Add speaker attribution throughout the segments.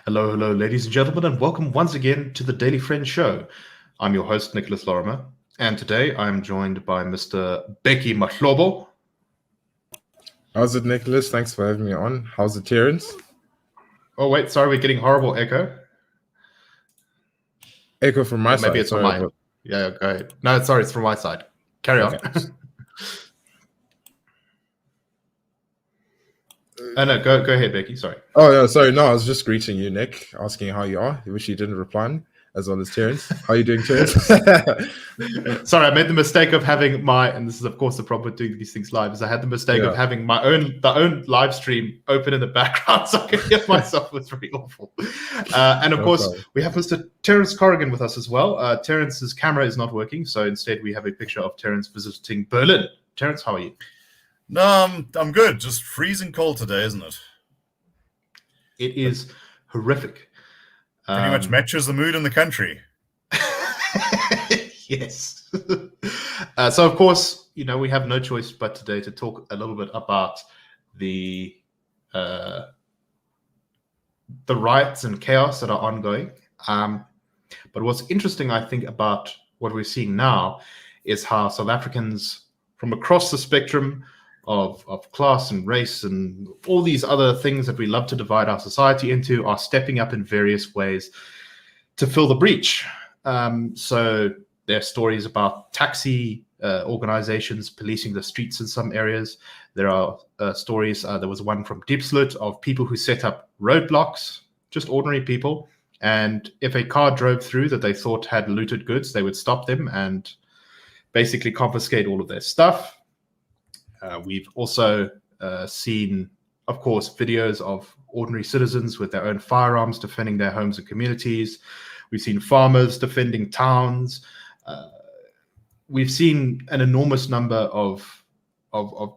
Speaker 1: Hello, hello, ladies and gentlemen, and welcome once again to the Daily Friend Show. I'm your host, Nicholas Lorimer, and today I'm joined by Mr. Bheki Mahlobo.
Speaker 2: How's it, Nicholas? Thanks for having me on. How's it, Terence?
Speaker 1: Oh, wait, sorry, we're getting horrible echo.
Speaker 2: Echo from my side.
Speaker 1: Maybe it's from mine. Yeah, go ahead. No, sorry, it's from my side. Carry on. No, go ahead, Bheki. Sorry.
Speaker 2: Oh, yeah, sorry. No, I was just greeting you, Nick, asking how you are, which you didn't reply, as well as Terence. How are you doing, Terence?
Speaker 1: Sorry, I made the mistake of having and this is, of course, the problem with doing these things live, is I had the mistake of having the own live stream open in the background, so I could hear myself. It was really awful. And, of course, we have Mr. Terence Corrigan with us as well. Terence's camera is not working, so instead we have a picture of Terence visiting Berlin. Terence, how are you?
Speaker 3: No, I'm good. Just freezing cold today, isn't it?
Speaker 1: It is horrific.
Speaker 3: Pretty much matches the mood in the country.
Speaker 1: Yes. So, of course, we have no choice but today to talk a little bit about the riots and chaos that are ongoing. But what's interesting, I think, about what we're seeing now is how South Africans from across the spectrum of class and race and all these other things that we love to divide our society into are stepping up in various ways to fill the breach. So there are stories about taxi organizations policing the streets in some areas. There are stories, there was one from Diepsloot, of people who set up roadblocks, just ordinary people. And if a car drove through that they thought had looted goods, they would stop them and basically confiscate all of their stuff. We've also seen, of course, videos of ordinary citizens with their own firearms defending their homes and communities. We've seen farmers defending towns. We've seen an enormous number of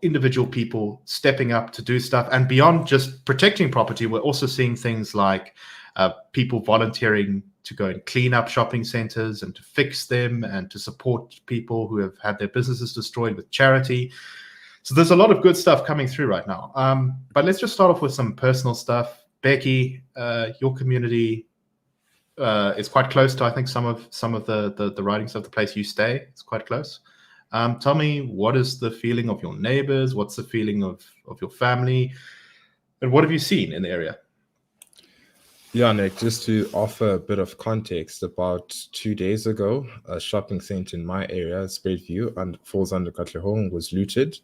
Speaker 1: individual people stepping up to do stuff. And beyond just protecting property, we're also seeing things like people volunteering to go and clean up shopping centers and to fix them and to support people who have had their businesses destroyed with charity. So there's a lot of good stuff coming through right now. But let's just start off with some personal stuff. Bheki, your community is quite close to, I think, some of the writings of the place you stay. It's quite close. Tell me, what is the feeling of your neighbors? What's the feeling of your family? And what have you seen in the area?
Speaker 2: Yeah, Nick, just to offer a bit of context, about 2 days ago, a shopping center in my area, Spreadview, and falls under Katlehong, was looted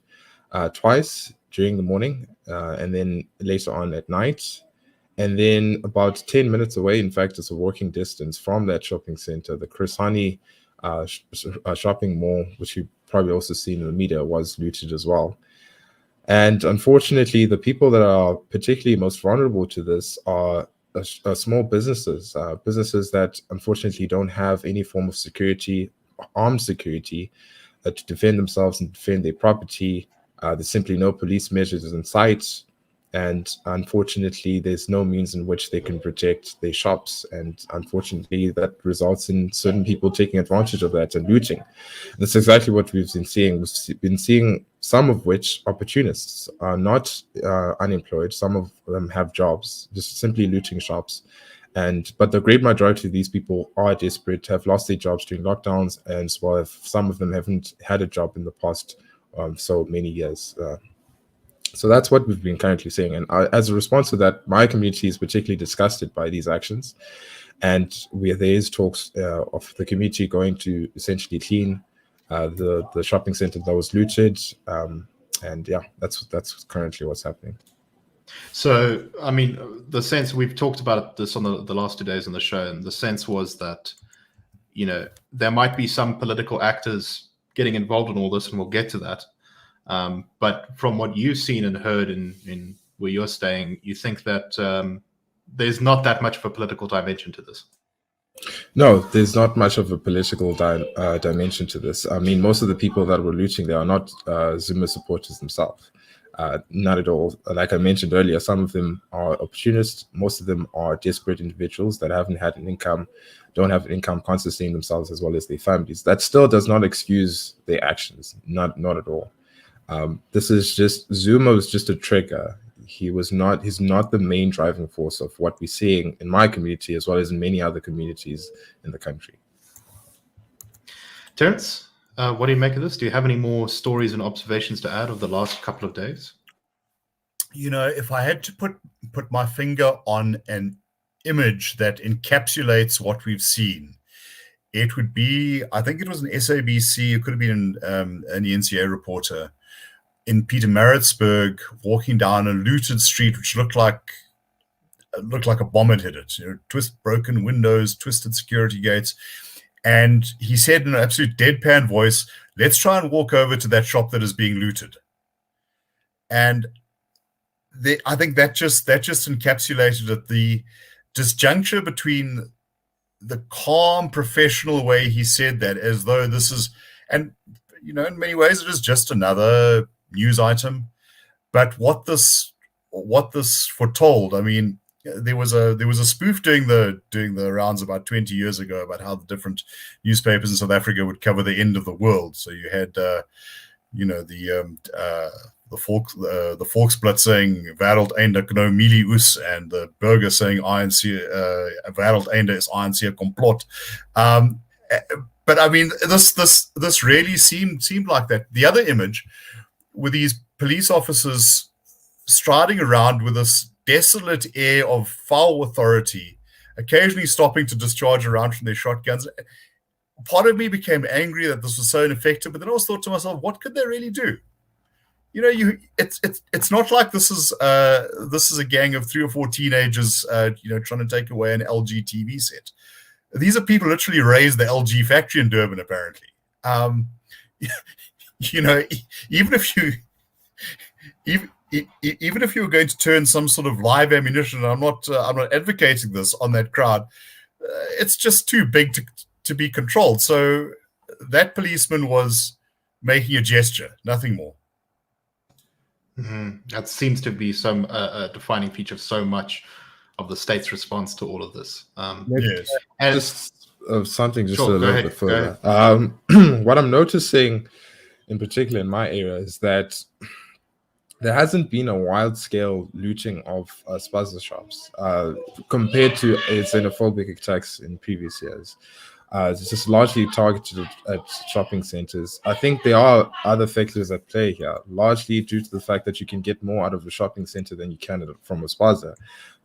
Speaker 2: twice during the morning and then later on at night. And then about 10 minutes away, in fact, it's a walking distance from that shopping center, the Chris Hani shopping mall, which you've probably also seen in the media, was looted as well. And unfortunately, the people that are particularly most vulnerable to this are small businesses, businesses that unfortunately don't have any form of security, armed security, to defend themselves and defend their property. There's simply no police measures in sight. And unfortunately, there's no means in which they can protect their shops. And unfortunately, that results in certain people taking advantage of that and looting. That's exactly what we've been seeing. We've been seeing some of which opportunists are not unemployed. Some of them have jobs, just simply looting shops. But the great majority of these people are desperate, have lost their jobs during lockdowns, and as well, some of them haven't had a job in the past so many years. So that's what we've been currently seeing. And as a response to that, my community is particularly disgusted by these actions. And there is talks of the community going to essentially clean the shopping center that was looted. And yeah, that's currently what's happening.
Speaker 1: So, I mean, the sense, we've talked about this on the last 2 days on the show, and the sense was that, there might be some political actors getting involved in all this, and we'll get to that. But from what you've seen and heard in where you're staying, you think that there's not that much of a political dimension to this?
Speaker 2: No, there's not much of a political dimension to this. I mean, most of the people that were looting, they are not Zuma supporters themselves. Not at all. Like I mentioned earlier, some of them are opportunists. Most of them are desperate individuals that haven't had an income, don't have an income, can't sustain themselves as well as their families. That still does not excuse their actions. Not at all. This is just, Zuma was just a trigger. He's not the main driving force of what we're seeing in my community as well as in many other communities in the country.
Speaker 1: Terence, what do you make of this? Do you have any more stories and observations to add of the last couple of days?
Speaker 3: If I had to put my finger on an image that encapsulates what we've seen, it would be, I think it was an SABC, it could have been an NCA reporter in Pietermaritzburg walking down a looted street which looked like a bomb had hit it. Broken windows, twisted security gates. And he said in an absolute deadpan voice, "Let's try and walk over to that shop that is being looted." And I think that just encapsulated it, the disjuncture between the calm, professional way he said that, as though this is, and in many ways it is just another news item, but what this foretold. I mean, there was a spoof doing the rounds about 20 years ago about how the different newspapers in South Africa would cover the end of the world. So you had the Volksblad saying "Wêreld einde no milie oes," and the Burger saying "ANC Wêreld einde is ANC complot." But I mean, this really seemed like that. The other image with these police officers striding around with this desolate air of foul authority, occasionally stopping to discharge a round from their shotguns. Part of me became angry that this was so ineffective, but then I also thought to myself, what could they really do? It's not like this is a gang of 3 or 4 teenagers, trying to take away an LG TV set. These are people literally raised the LG factory in Durban, apparently. Even if you were going to turn some sort of live ammunition, I'm not advocating this on that crowd. It's just too big to be controlled. So that policeman was making a gesture, nothing more.
Speaker 1: Mm-hmm. That seems to be some defining feature of so much of the state's response to all of this.
Speaker 3: Yes.
Speaker 1: And
Speaker 2: just something just
Speaker 1: sure,
Speaker 2: a little
Speaker 1: ahead,
Speaker 2: bit further. What I'm noticing in particular in my area is that there hasn't been a wide-scale looting of spaza shops compared to xenophobic attacks in previous years. It's just largely targeted at shopping centers. I think there are other factors at play here, largely due to the fact that you can get more out of a shopping center than you can from a spaza.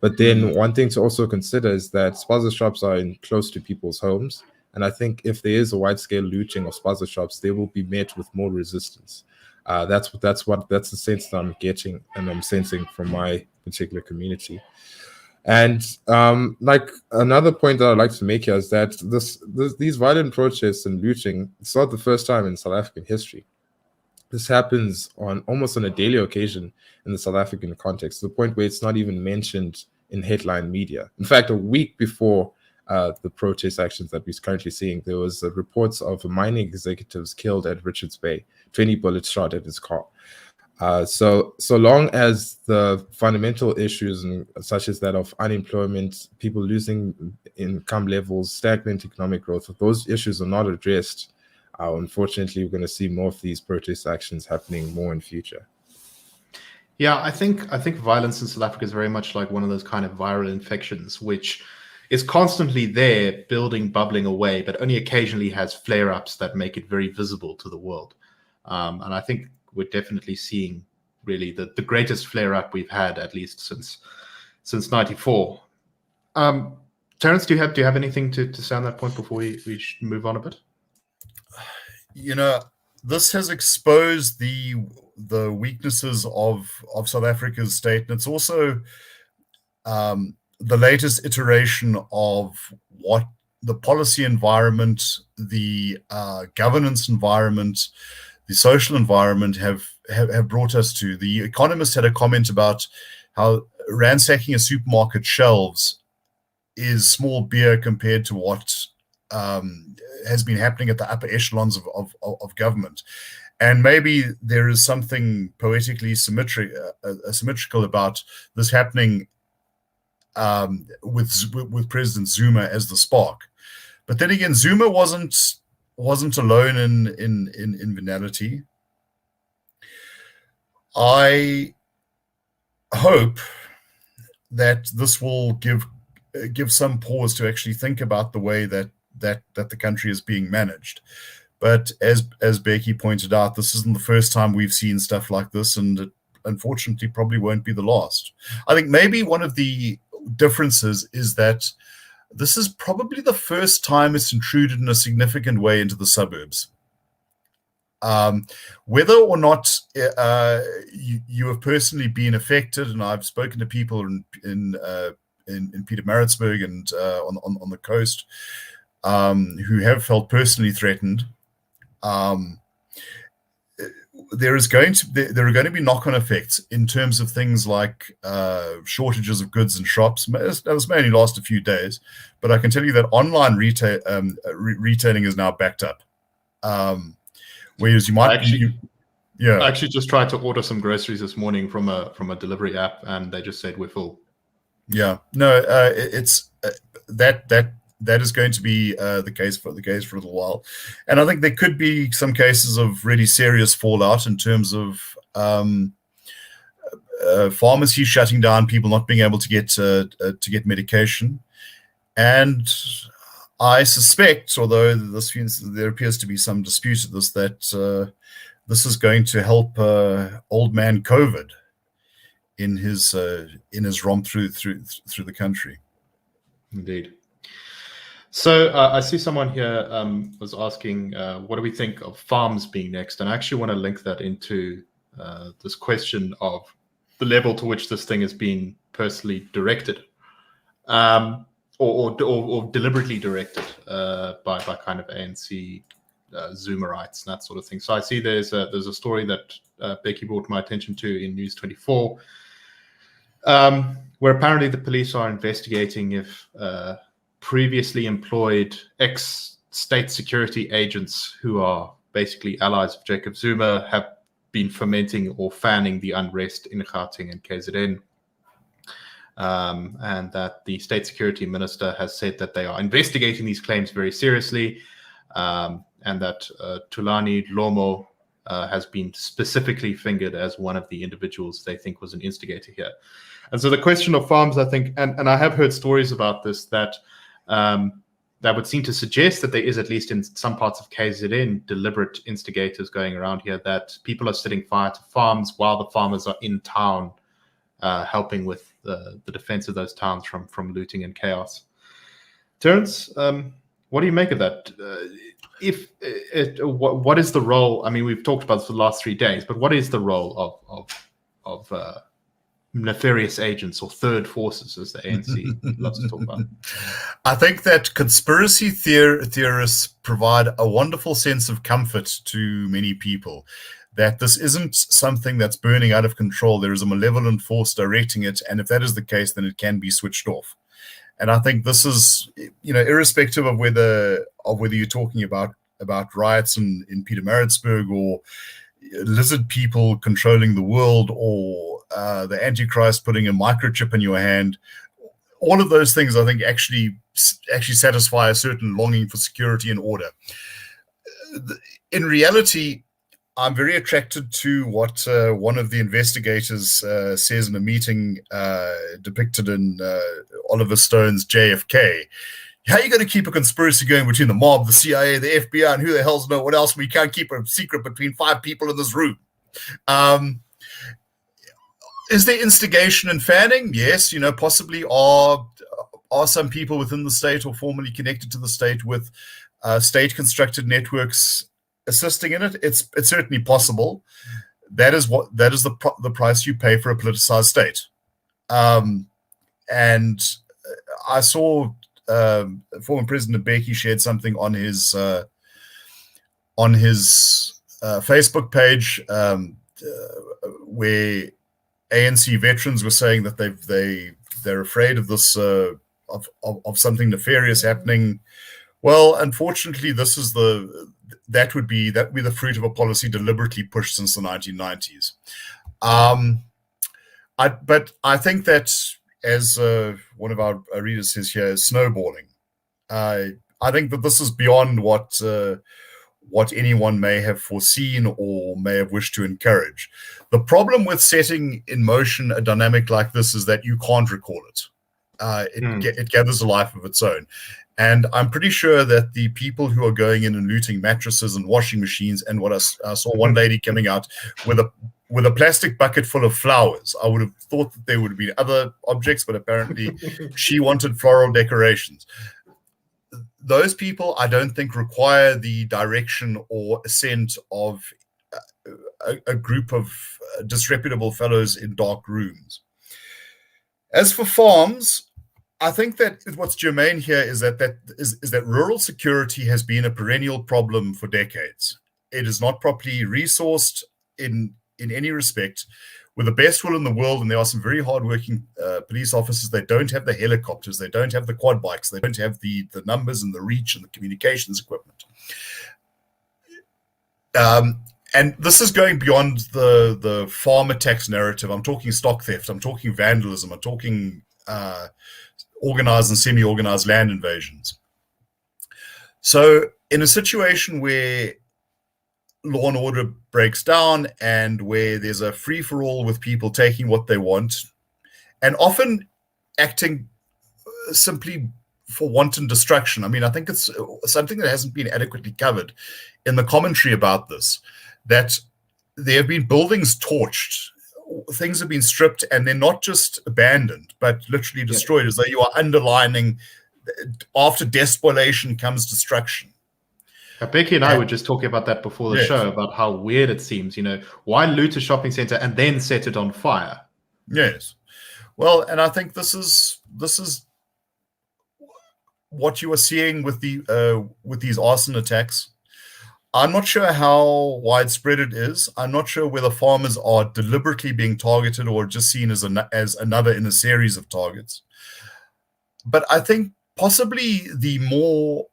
Speaker 2: But then one thing to also consider is that spaza shops are close to people's homes. And I think if there is a wide-scale looting of spaza shops, they will be met with more resistance. That's the sense that I'm getting and I'm sensing from my particular community. And like another point that I'd like to make here is that these violent protests and looting, it's not the first time in South African history. This happens almost on a daily occasion in the South African context, to the point where it's not even mentioned in headline media. In fact, a week before the protest actions that we're currently seeing, there was reports of mining executives killed at Richards Bay, 20 bullets shot at his car. So long as the fundamental issues such as that of unemployment, people losing income levels, stagnant economic growth, if those issues are not addressed, unfortunately, we're going to see more of these protest actions happening more in future.
Speaker 1: Yeah, I think violence in South Africa is very much like one of those kind of viral infections, which is constantly there, bubbling away, but only occasionally has flare-ups that make it very visible to the world. And I think we're definitely seeing really the greatest flare-up we've had, at least since '94. Terence, do you have anything to say on that point before we move on a bit?
Speaker 3: This has exposed the weaknesses of South Africa's state, and it's also the latest iteration of what the policy environment, the governance environment, the social environment have brought us to. The Economist had a comment about how ransacking a supermarket shelves is small beer compared to what has been happening at the upper echelons of government. And maybe there is something poetically symmetrical about this happening with President Zuma as the spark. But then again, Zuma wasn't alone in venality. hope that this will give some pause to actually think about the way that the country is being managed. But as Bheki pointed out, this isn't the first time we've seen stuff like this, and it unfortunately probably won't be the last. I think maybe one of the differences is that this is probably the first time it's intruded in a significant way into the suburbs. Whether or not you have personally been affected, and I've spoken to people in Pietermaritzburg and on the coast who have felt personally threatened. There are going to be knock-on effects in terms of things like shortages of goods in shops. This may only last a few days, but I can tell you that online retailing is now backed up. Whereas you might
Speaker 1: I actually just tried to order some groceries this morning from a delivery app, and they just said we're full.
Speaker 3: Yeah, no, it's that is going to be the case for a little while, and I think there could be some cases of really serious fallout in terms of pharmacies shutting down, people not being able to get medication, and I suspect, although there appears to be some dispute at this, that this is going to help old man COVID in his romp through the country.
Speaker 1: Indeed. So I see someone here was asking, what do we think of farms being next? And I actually want to link that into this question of the level to which this thing is being personally directed, or deliberately directed by kind of ANC Zoomerites and that sort of thing. So I see there's a story that Bheki brought my attention to in News 24, where apparently the police are investigating if previously employed ex-state security agents who are basically allies of Jacob Zuma have been fomenting or fanning the unrest in Gauteng and KZN. And that the state security minister has said that they are investigating these claims very seriously, and that Tulani Lomo has been specifically fingered as one of the individuals they think was an instigator here. And so the question of farms, I think, and I have heard stories about this, that that would seem to suggest that there is, at least in some parts of KZN, deliberate instigators going around here, that people are setting fire to farms while the farmers are in town, helping with the defense of those towns from looting and chaos. Terence, what do you make of that? What is the role? I mean, we've talked about this for the last 3 days, but what is the role of nefarious agents or third forces, as the ANC loves to talk about?
Speaker 3: I think that conspiracy theorists provide a wonderful sense of comfort to many people, that this isn't something that's burning out of control. There is a malevolent force directing it, and if that is the case, then it can be switched off. And I think this is, irrespective of whether you're talking about riots in Pietermaritzburg, or lizard people controlling the world, or the Antichrist putting a microchip in your hand. All of those things, I think, actually satisfy a certain longing for security and order. In reality, I'm very attracted to what one of the investigators says in a meeting depicted in Oliver Stone's JFK. How are you going to keep a conspiracy going between the mob, the CIA, the FBI, and who the hell's know what else? We can't keep a secret between 5 people in this room. Is there instigation and fanning? Yes, possibly are some people within the state or formally connected to the state with state-constructed networks assisting in it. It's certainly possible. That is the price you pay for a politicized state. And I saw former President Bheki shared something on his Facebook page where ANC veterans were saying that they're afraid of this of something nefarious happening. Well, unfortunately, that would be the fruit of a policy deliberately pushed since the 1990s. But I think that, as one of our readers says here, is snowballing. I think that this is beyond what what anyone may have foreseen or may have wished to encourage. The problem with setting in motion a dynamic like this is that you can't recall it. It gathers a life of its own. And I'm pretty sure that the people who are going in and looting mattresses and washing machines, and what I saw one lady coming out with a plastic bucket full of flowers. I would have thought that there would be other objects, but apparently she wanted floral decorations. Those people, I don't think, require the direction or assent of a group of disreputable fellows in dark rooms. As for farms, I think that what's germane here is that rural security has been a perennial problem for decades. It is not properly resourced in any respect. With the best will in the world, and there are some very hardworking police officers, they don't have the helicopters, they don't have the quad bikes, they don't have the numbers and the reach and the communications equipment. And this is going beyond the farm attacks narrative. I'm talking stock theft, I'm talking vandalism, I'm talking organized and semi-organized land invasions. So in a situation where law and order breaks down and where there's a free-for-all with people taking what they want and often acting simply for wanton destruction. I mean, I think it's something that hasn't been adequately covered in the commentary about this, that there have been buildings torched, things have been stripped, and they're not just abandoned, but literally destroyed, as though you are underlining after despoliation comes destruction.
Speaker 1: Bheki and I were just talking about that before the show, about how weird it seems. Why loot a shopping center and then set it on fire?
Speaker 3: Yes. Well, and I think this is what you are seeing with these arson attacks. I'm not sure how widespread it is. I'm not sure whether farmers are deliberately being targeted or just seen as another in a series of targets. But I think possibly the more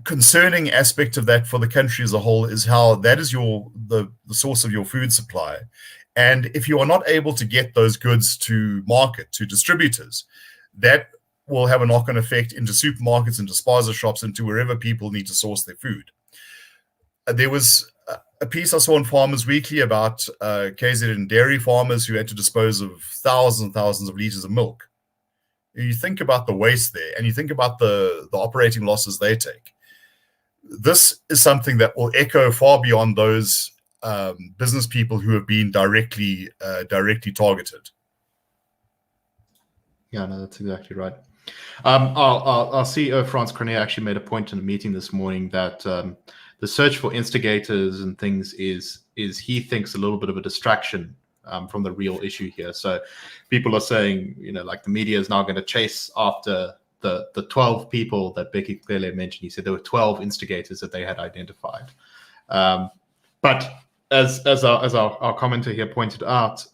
Speaker 3: concerning aspect of that for the country as a whole is how that is the source of your food supply. And if you are not able to get those goods to market, to distributors, that will have a knock-on effect into supermarkets, into spaza shops, into wherever people need to source their food. There was a piece I saw in Farmers Weekly about KZN dairy farmers who had to dispose of thousands and thousands of liters of milk. You think about the waste there, and you think about the operating losses they take. This is something that will echo far beyond those business people who have been directly targeted.
Speaker 1: Yeah, no, that's exactly right. Our CEO, Franz Cornier, actually made a point in a meeting this morning that the search for instigators and things is he thinks a little bit of a distraction from the real issue here. So people are saying, like the media is now going to chase after the 12 people that Bheki clearly mentioned. He said there were 12 instigators that they had identified. But as our commenter here pointed out,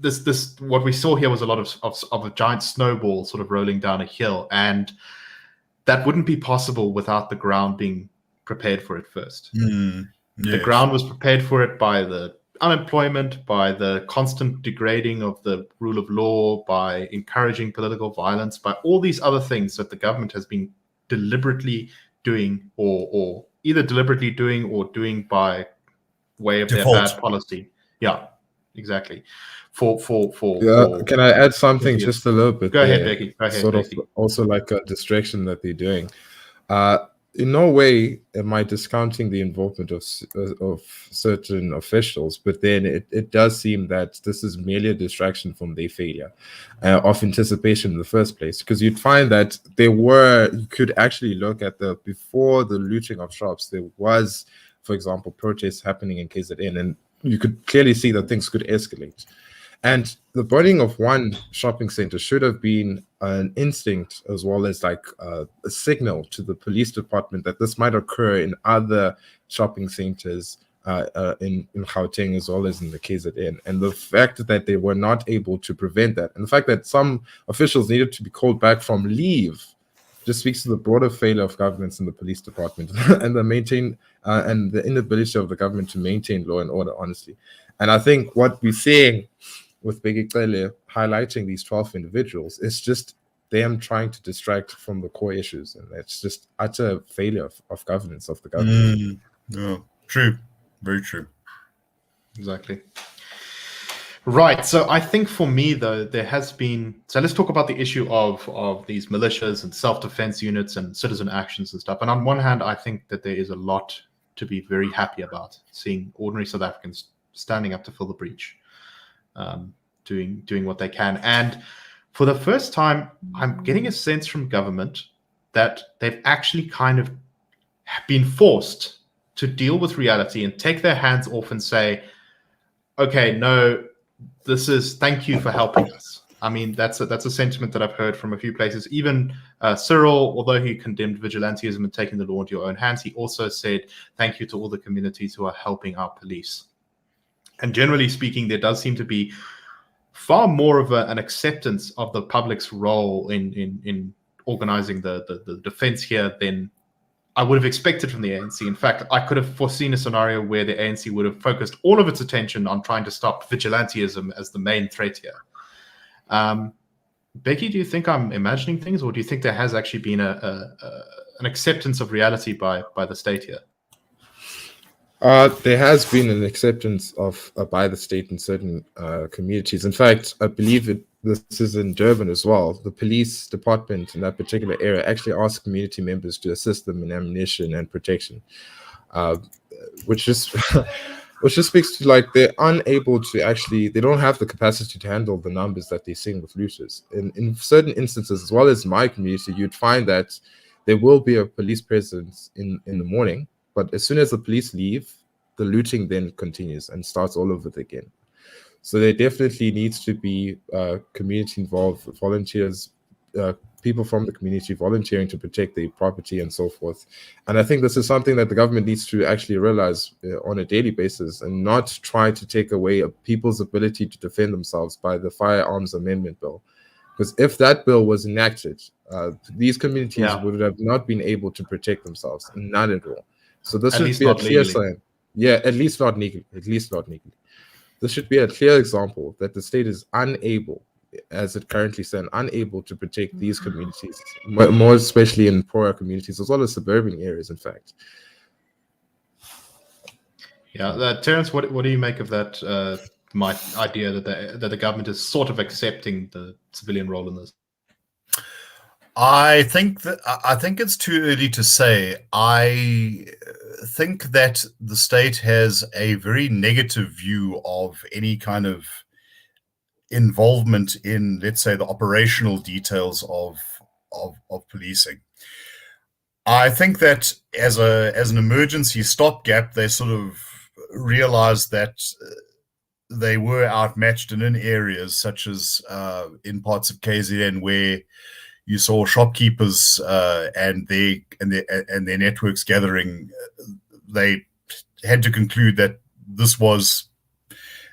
Speaker 1: this what we saw here was a lot of a giant snowball sort of rolling down a hill, and that wouldn't be possible without the ground being prepared for it first.
Speaker 3: Yes.
Speaker 1: The ground was prepared for it by the unemployment, by the constant degrading of the rule of law, by encouraging political violence, by all these other things that the government has been deliberately doing, or either deliberately doing or doing by way of
Speaker 3: Default.
Speaker 1: their bad policy. Yeah, exactly.
Speaker 2: Can I add something just a little bit?
Speaker 1: Go ahead, Bheki. Go ahead,
Speaker 2: sort
Speaker 1: Bheki.
Speaker 2: of also like a distraction that they're doing. In no way am I discounting the involvement of certain officials, but then it does seem that this is merely a distraction from their failure of anticipation in the first place. Because you'd find that you could actually look at before the looting of shops, there was, for example, protests happening in KZN, and you could clearly see that things could escalate. And the burning of one shopping center should have been an instinct, as well as like a signal to the police department that this might occur in other shopping centers in Gauteng, as well as in the KZN. And the fact that they were not able to prevent that, and the fact that some officials needed to be called back from leave, just speaks to the broader failure of governments in the police department and the inability of the government to maintain law and order, honestly. And I think what we're seeing with Bheki highlighting these 12 individuals is just them trying to distract from the core issues, and it's just utter failure of governance of the government.
Speaker 3: No, true, very true.
Speaker 1: Exactly. Right. So I think for me, though, there has been. So let's talk about the issue of these militias and self-defense units and citizen actions and stuff. And on one hand, I think that there is a lot to be very happy about, seeing ordinary South Africans standing up to fill the breach, doing what they can. And for the first time, I'm getting a sense from government that they've actually kind of been forced to deal with reality and take their hands off and say, okay, no, this is thank you for helping us. I mean, that's a sentiment that I've heard from a few places. Even Cyril, although he condemned vigilantism and taking the law into your own hands, he also said thank you to all the communities who are helping our police. And generally speaking, there does seem to be far more of an acceptance of the public's role in organizing the defense here than I would have expected from the ANC. In fact, I could have foreseen a scenario where the ANC would have focused all of its attention on trying to stop vigilantism as the main threat here. Bheki, do you think I'm imagining things, or do you think there has actually been an acceptance of reality by the state here?
Speaker 2: There has been an acceptance of by the state in certain communities. In fact, I believe this is in Durban as well. The police department in that particular area actually asked community members to assist them in ammunition and protection, which just speaks to like they're unable to actually, they don't have the capacity to handle the numbers that they're seeing with looters. In certain instances, as well as my community, you'd find that there will be a police presence in the morning, but as soon as the police leave, the looting then continues and starts all over again. So there definitely needs to be community involved, volunteers, people from the community volunteering to protect their property and so forth. And I think this is something that the government needs to actually realize on a daily basis, and not try to take away people's ability to defend themselves by the Firearms Amendment Bill. Because if that bill was enacted, these communities would have not been able to protect themselves, none at all. So this should be a clear sign. Yeah, at least not legally. At least not legally. This should be a clear example that the state is unable, as it currently stands, unable to protect these communities, more especially in poorer communities, as well as suburban areas, in fact.
Speaker 1: Yeah, Terence, what do you make of that my idea that the government is sort of accepting the civilian role in this?
Speaker 3: I think it's too early to say. I think that the state has a very negative view of any kind of involvement in, let's say, the operational details of policing. I think that as an emergency stopgap, they sort of realized that they were outmatched in areas such as in parts of KZN where you saw shopkeepers and their networks gathering. They had to conclude that this was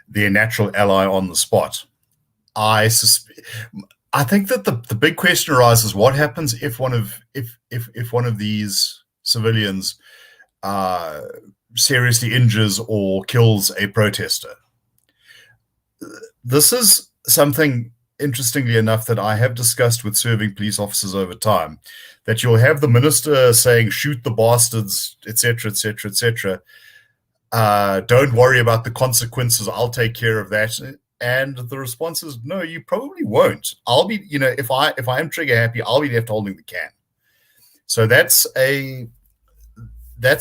Speaker 3: their natural ally on the spot. I think that the big question arises: what happens if one of these civilians seriously injures or kills a protester? This is something, interestingly enough, that I have discussed with serving police officers over time, that you'll have the minister saying, shoot the bastards, etc., etc., etc. Don't worry about the consequences. I'll take care of that. And the response is, no, you probably won't. I'll be, if I am trigger happy, I'll be left holding the can. So that's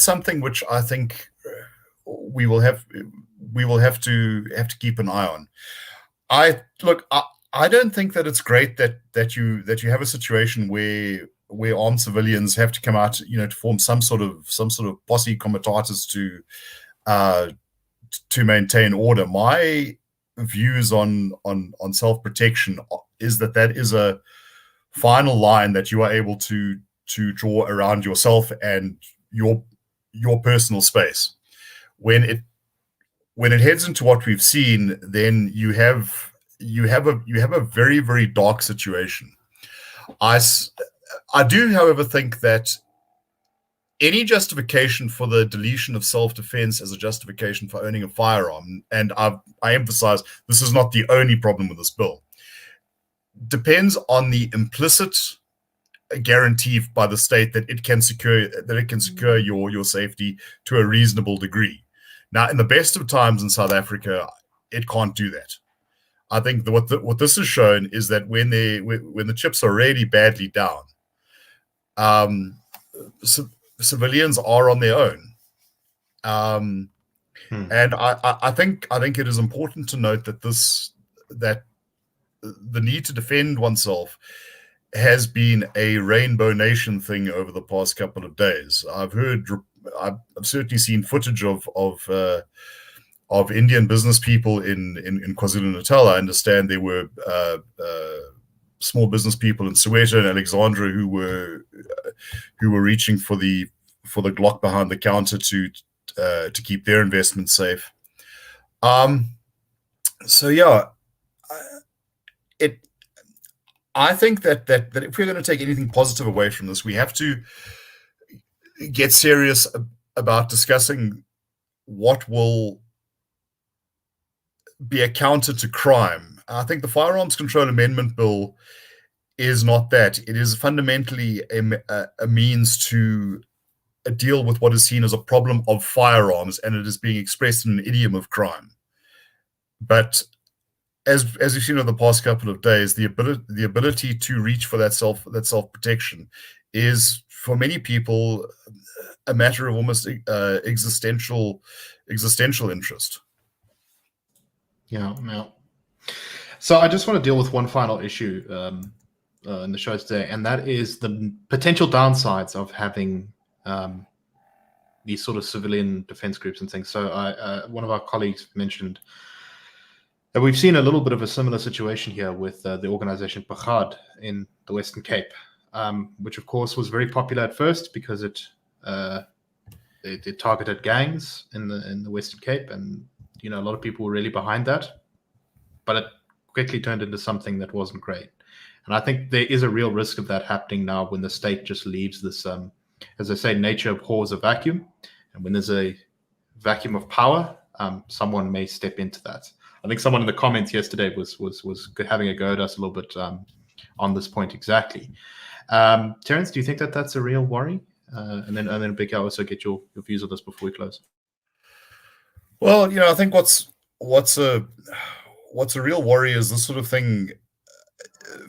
Speaker 3: something which I think we will have to keep an eye on. I don't think that it's great that you have a situation where armed civilians have to come out, to form some sort of posse comitatus to maintain order. My views on self-protection is that is a final line that you are able to draw around yourself and your personal space. When it heads into what we've seen, then you have a very, very dark situation. I do, however, think that any justification for the deletion of self-defense as a justification for owning a firearm, and I emphasize this is not the only problem with this bill. depends on the implicit guarantee by the state that it can secure your safety to a reasonable degree. Now, in the best of times in South Africa, it can't do that. I think what this has shown is that when the chips are really badly down, civilians are on their own. And I think it is important to note that the need to defend oneself has been a Rainbow Nation thing over the past couple of days. I've certainly seen footage of Indian business people in KwaZulu-Natal. I understand there were small business people in Soweto and Alexandra who were reaching for the Glock behind the counter to keep their investments safe. So yeah, I think that if we're going to take anything positive away from this, we have to get serious about discussing what will be a counter to crime. I think the Firearms Control Amendment Bill is not that. It is fundamentally a means to deal with what is seen as a problem of firearms, and it is being expressed in an idiom of crime. But as we've seen over the past couple of days, the ability to reach for that self-protection is, for many people, a matter of almost existential interest.
Speaker 1: Yeah. So I just want to deal with one final issue in the show today, and that is the potential downsides of having these sort of civilian defense groups and things. So one of our colleagues mentioned that we've seen a little bit of a similar situation here with the organization Bheki in the Western Cape, which of course was very popular at first because it targeted gangs in the Western Cape, and a lot of people were really behind that, but it quickly turned into something that wasn't great. And I think there is a real risk of that happening now when the state just leaves this, as I say, nature abhors a vacuum, and when there's a vacuum of power, someone may step into that. I think someone in the comments yesterday was having a go at us a little bit on this point exactly. Terence, do you think that that's a real worry? And then Bheki, I'll also get your views on this before we close.
Speaker 3: Well, I think what's a real worry is this sort of thing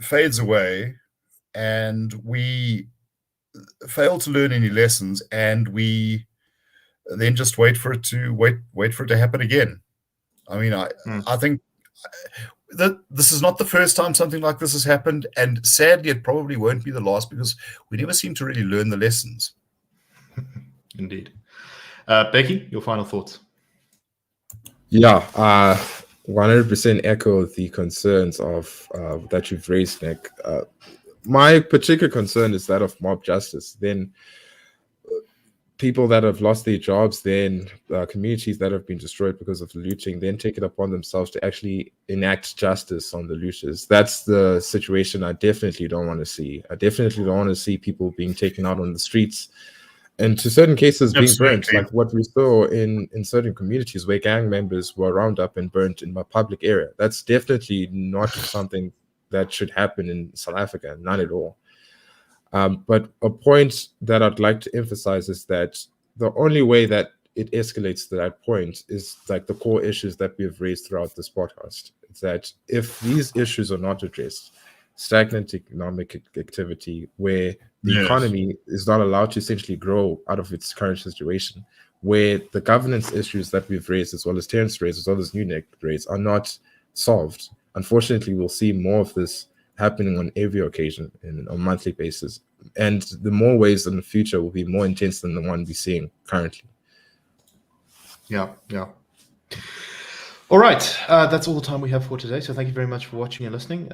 Speaker 3: fades away, and we fail to learn any lessons, and we then just wait for it to happen again. I mean, I think that this is not the first time something like this has happened, and sadly, it probably won't be the last, because we never seem to really learn the lessons.
Speaker 1: Indeed. Bheki, your final thoughts?
Speaker 2: Yeah, 100% echo the concerns of that you've raised, Nick. My particular concern is that of mob justice. Then people that have lost their jobs, then communities that have been destroyed because of looting, then take it upon themselves to actually enact justice on the looters. That's the situation I definitely don't want to see. I definitely don't want to see people being taken out on the streets, and to certain cases being burnt, like what we saw in certain communities where gang members were rounded up and burnt in a public area. That's definitely not something that should happen in South Africa, none at all. But a point that I'd like to emphasize is that the only way that it escalates to that point is like the core issues that we have raised throughout this podcast. It's that if these issues are not addressed, stagnant economic activity where the economy is not allowed to essentially grow out of its current situation, where the governance issues that we've raised, as well as Terence raised, as well as New raised, are not solved, unfortunately, we'll see more of this happening on every occasion and on a monthly basis. And the more ways in the future will be more intense than the one we're seeing currently.
Speaker 1: Yeah. All right. That's all the time we have for today. So thank you very much for watching and listening.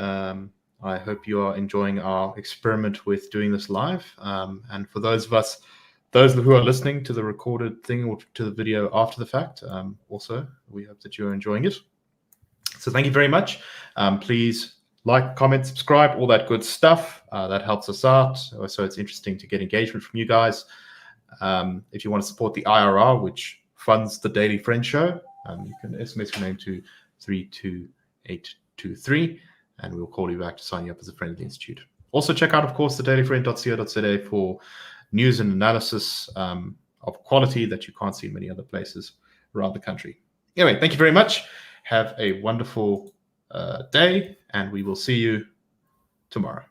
Speaker 1: I hope you are enjoying our experiment with doing this live. And for those who are listening to the recorded thing or to the video after the fact, also, we hope that you're enjoying it. So thank you very much. Please like, comment, subscribe, all that good stuff. That helps us out. So it's interesting to get engagement from you guys. If you want to support the IRR, which funds the Daily Friend Show, you can SMS your name to 32823. and we'll call you back to sign you up as a friend of the Institute. Also, check out, of course, thedailyfriend.co.za for news and analysis of quality that you can't see in many other places around the country. Anyway, thank you very much. Have a wonderful day, and we will see you tomorrow.